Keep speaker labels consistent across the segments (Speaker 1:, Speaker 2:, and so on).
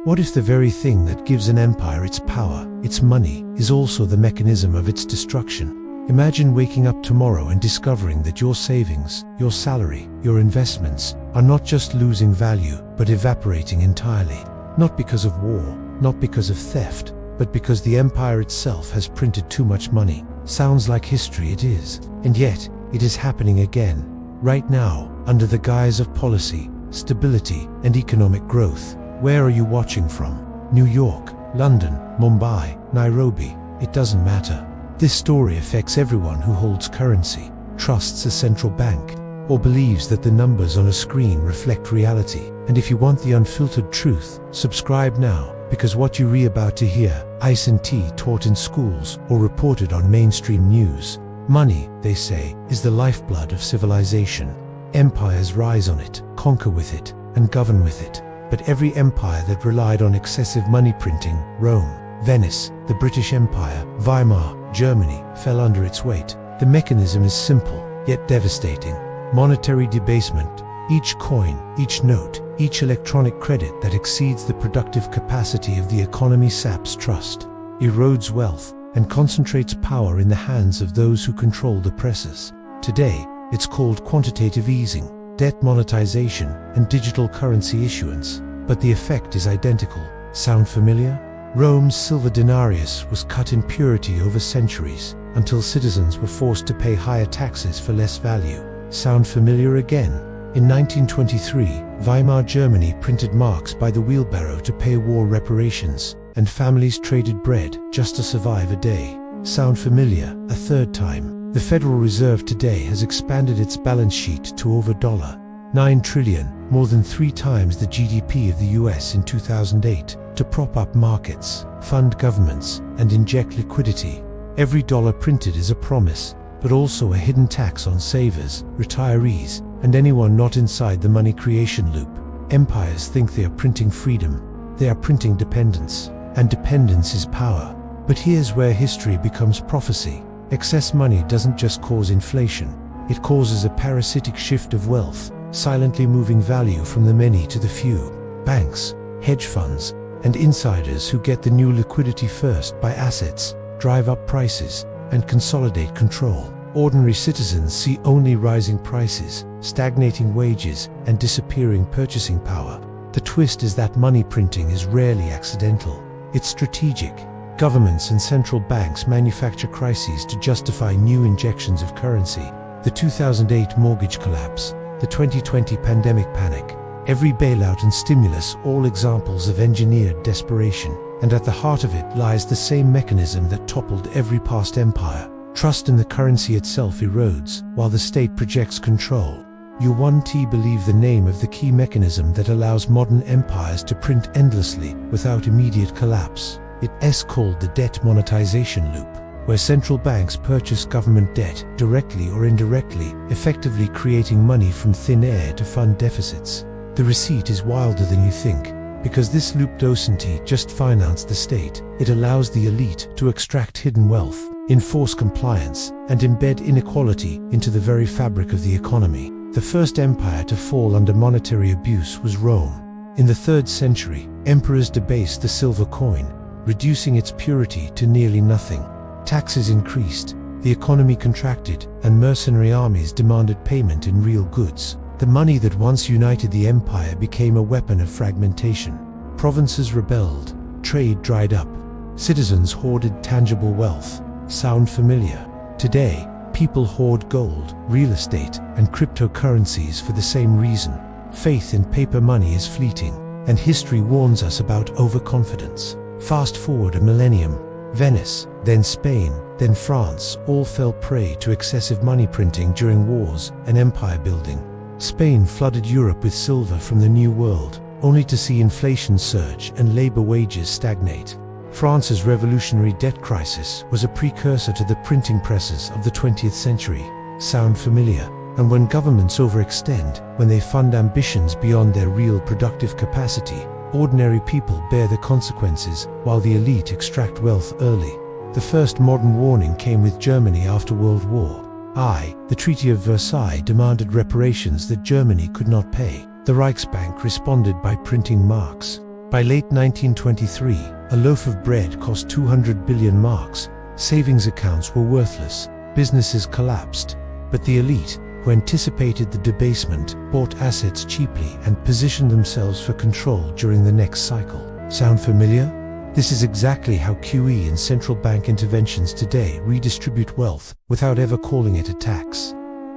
Speaker 1: What if the very thing that gives an empire its power, its money, is also the mechanism of its destruction? Imagine waking up tomorrow and discovering that your savings, your salary, your investments are not just losing value, but evaporating entirely. Not because of war, not because of theft, but because the empire itself has printed too much money. Sounds like history, it is. And yet, it is happening again. Right now, under the guise of policy, stability, and economic growth. Where are you watching from? New York, London, Mumbai, Nairobi? It doesn't matter. This story affects everyone who holds currency, trusts a central bank, or believes that the numbers on a screen reflect reality. And if you want the unfiltered truth, subscribe now, because what you're about to hear, ice and tea taught in schools or reported on mainstream news. Money, they say, is the lifeblood of civilization. Empires rise on it, conquer with it, and govern with it. But every empire that relied on excessive money printing, Rome, Venice, the British Empire, Weimar, Germany, fell under its weight. The mechanism is simple, yet devastating. Monetary debasement. Each coin, each note, each electronic credit that exceeds the productive capacity of the economy saps trust, erodes wealth, and concentrates power in the hands of those who control the presses. Today, it's called quantitative easing, debt monetization, and digital currency issuance. But the effect is identical. Sound familiar? Rome's silver denarius was cut in purity over centuries, until citizens were forced to pay higher taxes for less value. Sound familiar again? In 1923, Weimar Germany printed marks by the wheelbarrow to pay war reparations, and families traded bread just to survive a day. Sound familiar? A third time. The Federal Reserve today has expanded its balance sheet to over $9 trillion, more than 3 times the GDP of the US in 2008, to prop up markets, fund governments, and inject liquidity. Every dollar printed is a promise, but also a hidden tax on savers, retirees, and anyone not inside the money creation loop. Empires think they are printing freedom. They are printing dependence, and dependence is power. But here's where history becomes prophecy. Excess money doesn't just cause inflation. It causes a parasitic shift of wealth, silently moving value from the many to the few. Banks, hedge funds, and insiders who get the new liquidity first buy assets, drive up prices, and consolidate control. Ordinary citizens see only rising prices, stagnating wages, and disappearing purchasing power. The twist is that money printing is rarely accidental. It's strategic. Governments and central banks manufacture crises to justify new injections of currency. The 2008 mortgage collapse, the 2020 pandemic panic, every bailout and stimulus, all examples of engineered desperation. And at the heart of it lies the same mechanism that toppled every past empire. Trust in the currency itself erodes, while the state projects control. You believe the name of the key mechanism that allows modern empires to print endlessly without immediate collapse. It's called the debt monetization loop, where central banks purchase government debt, directly or indirectly, effectively creating money from thin air to fund deficits. The receipt is wilder than you think. Because this loop doesn't just finance the state, it allows the elite to extract hidden wealth, enforce compliance, and embed inequality into the very fabric of the economy. The first empire to fall under monetary abuse was Rome. In the 3rd century, emperors debased the silver coin, reducing its purity to nearly nothing. Taxes increased, the economy contracted, and mercenary armies demanded payment in real goods. The money that once united the empire became a weapon of fragmentation. Provinces rebelled, trade dried up, citizens hoarded tangible wealth. Sound familiar? Today, people hoard gold, real estate, and cryptocurrencies for the same reason. Faith in paper money is fleeting, and history warns us about overconfidence. Fast forward a millennium. Venice, then Spain, then France, all fell prey to excessive money printing during wars and empire building. Spain flooded Europe with silver from the New World, only to see inflation surge and labor wages stagnate. France's revolutionary debt crisis was a precursor to the printing presses of the 20th century. Sound familiar? And when governments overextend, when they fund ambitions beyond their real productive capacity, ordinary people bear the consequences while the elite extract wealth early. The first modern warning came with Germany after World War I. The Treaty of Versailles demanded reparations that Germany could not pay. The Reichsbank responded by printing marks. By late 1923, a loaf of bread cost 200 billion marks, savings accounts were worthless, businesses collapsed. But the elite, who anticipated the debasement, bought assets cheaply and positioned themselves for control during the next cycle. Sound familiar? This is exactly how QE and central bank interventions today redistribute wealth without ever calling it a tax.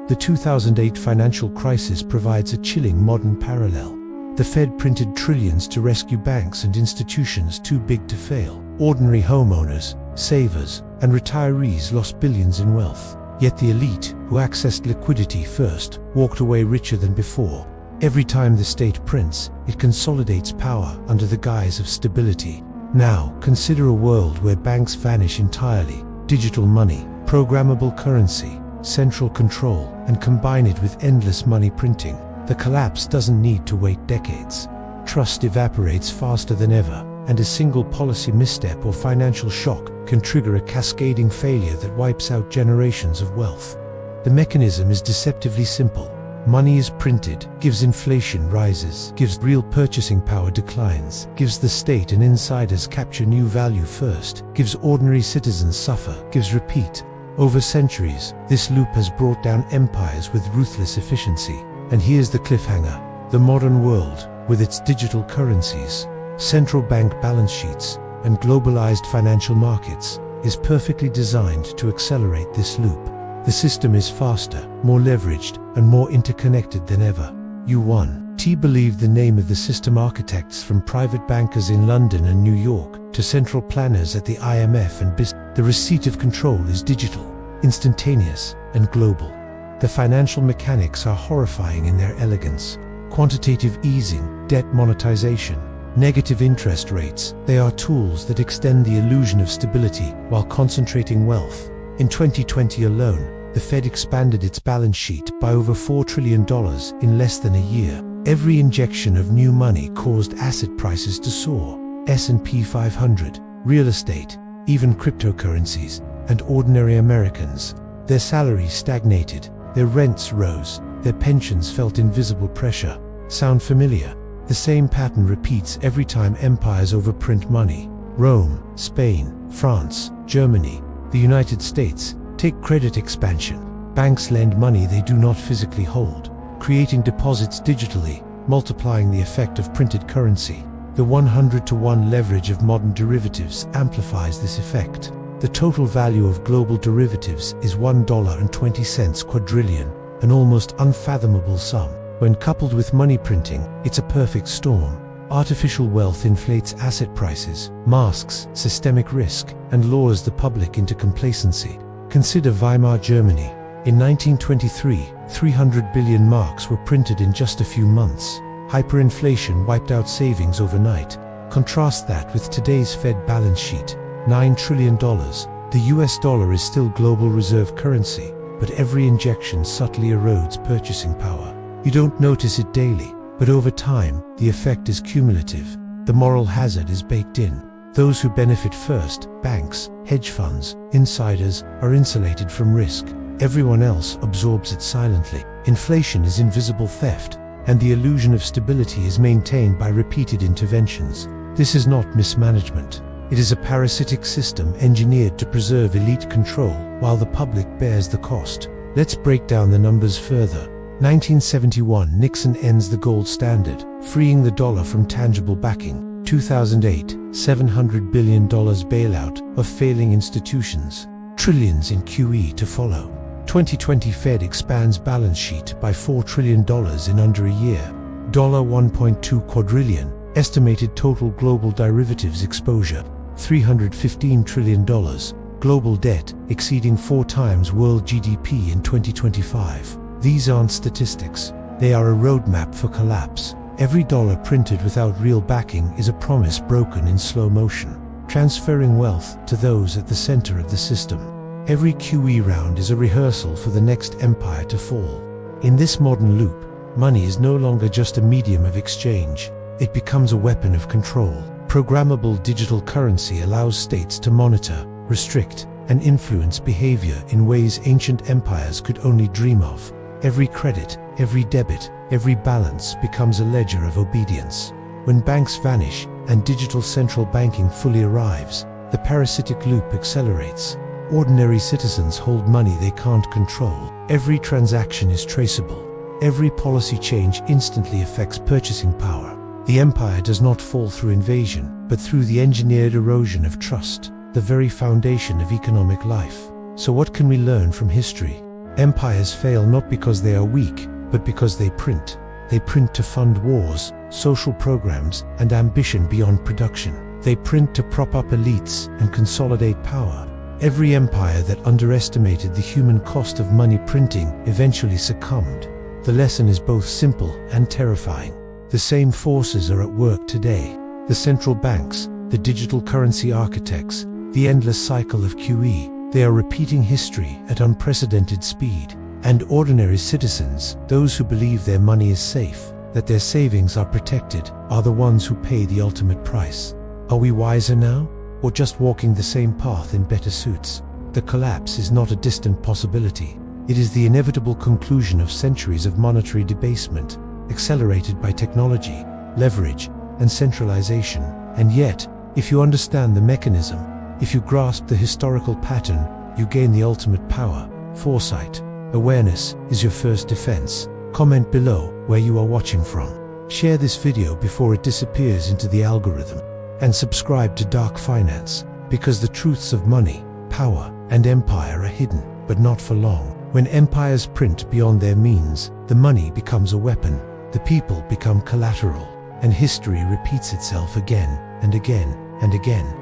Speaker 1: The 2008 financial crisis provides a chilling modern parallel. The Fed printed trillions to rescue banks and institutions too big to fail. Ordinary homeowners, savers, and retirees lost billions in wealth. Yet the elite, who accessed liquidity first, walked away richer than before. Every time the state prints, it consolidates power under the guise of stability. Now, consider a world where banks vanish entirely. Digital money, programmable currency, central control, and combine it with endless money printing. The collapse doesn't need to wait decades. Trust evaporates faster than ever, and a single policy misstep or financial shock can trigger a cascading failure that wipes out generations of wealth. The mechanism is deceptively simple. Money is printed, gives inflation rises, gives real purchasing power declines, gives the state and insiders capture new value first, gives ordinary citizens suffer, gives repeat. Over centuries, this loop has brought down empires with ruthless efficiency. And here's the cliffhanger. The modern world, with its digital currencies, central bank balance sheets, and globalized financial markets, is perfectly designed to accelerate this loop. The system is faster, more leveraged, and more interconnected than ever. U1T believed the name of the system architects, from private bankers in London and New York to central planners at the IMF and BIS. The receipt of control is digital, instantaneous, and global. The financial mechanics are horrifying in their elegance. Quantitative easing, debt monetization, negative interest rates, they are tools that extend the illusion of stability while concentrating wealth. In 2020 alone, the Fed expanded its balance sheet by over $4 trillion in less than a year. Every injection of new money caused asset prices to soar. S&P 500, real estate, even cryptocurrencies, and ordinary Americans. Their salaries stagnated, their rents rose, their pensions felt invisible pressure. Sound familiar? The same pattern repeats every time empires overprint money. Rome, Spain, France, Germany, the United States. Take credit expansion. Banks lend money they do not physically hold, creating deposits digitally, multiplying the effect of printed currency. The 100-to-1 leverage of modern derivatives amplifies this effect. The total value of global derivatives is $1.20 quadrillion, an almost unfathomable sum. When coupled with money printing, it's a perfect storm. Artificial wealth inflates asset prices, masks systemic risk, and lures the public into complacency. Consider Weimar Germany. In 1923, 300 billion marks were printed in just a few months. Hyperinflation wiped out savings overnight. Contrast that with today's Fed balance sheet. $9 trillion. The US dollar is still global reserve currency, but every injection subtly erodes purchasing power. You don't notice it daily, but over time, the effect is cumulative. The moral hazard is baked in. Those who benefit first, banks, hedge funds, insiders, are insulated from risk. Everyone else absorbs it silently. Inflation is invisible theft, and the illusion of stability is maintained by repeated interventions. This is not mismanagement. It is a parasitic system engineered to preserve elite control while the public bears the cost. Let's break down the numbers further. 1971, Nixon ends the gold standard, freeing the dollar from tangible backing. 2008, $700 billion bailout of failing institutions. Trillions in QE to follow. 2020, Fed expands balance sheet by $4 trillion in under a year. $1.2 quadrillion. Estimated total global derivatives exposure. $315 trillion. Global debt exceeding 4 times world GDP in 2025. These aren't statistics. They are a roadmap for collapse. Every dollar printed without real backing is a promise broken in slow motion, transferring wealth to those at the center of the system. Every QE round is a rehearsal for the next empire to fall. In this modern loop, money is no longer just a medium of exchange. It becomes a weapon of control. Programmable digital currency allows states to monitor, restrict, and influence behavior in ways ancient empires could only dream of. Every credit, every debit, every balance becomes a ledger of obedience. When banks vanish, and digital central banking fully arrives, the parasitic loop accelerates. Ordinary citizens hold money they can't control. Every transaction is traceable. Every policy change instantly affects purchasing power. The empire does not fall through invasion, but through the engineered erosion of trust, the very foundation of economic life. So what can we learn from history? Empires fail not because they are weak, but because they print. They print to fund wars, social programs, and ambition beyond production. They print to prop up elites and consolidate power. Every empire that underestimated the human cost of money printing eventually succumbed. The lesson is both simple and terrifying. The same forces are at work today. The central banks, the digital currency architects, the endless cycle of QE. They are repeating history at unprecedented speed. And ordinary citizens, those who believe their money is safe, that their savings are protected, are the ones who pay the ultimate price. Are we wiser now, or just walking the same path in better suits? The collapse is not a distant possibility. It is the inevitable conclusion of centuries of monetary debasement, accelerated by technology, leverage, and centralization. And yet, if you understand the mechanism, if you grasp the historical pattern, you gain the ultimate power. Foresight, awareness is your first defense. Comment below where you are watching from. Share this video before it disappears into the algorithm. And subscribe to Dark Finance, because the truths of money, power, and empire are hidden, but not for long. When empires print beyond their means, the money becomes a weapon, the people become collateral, and history repeats itself again and again and again.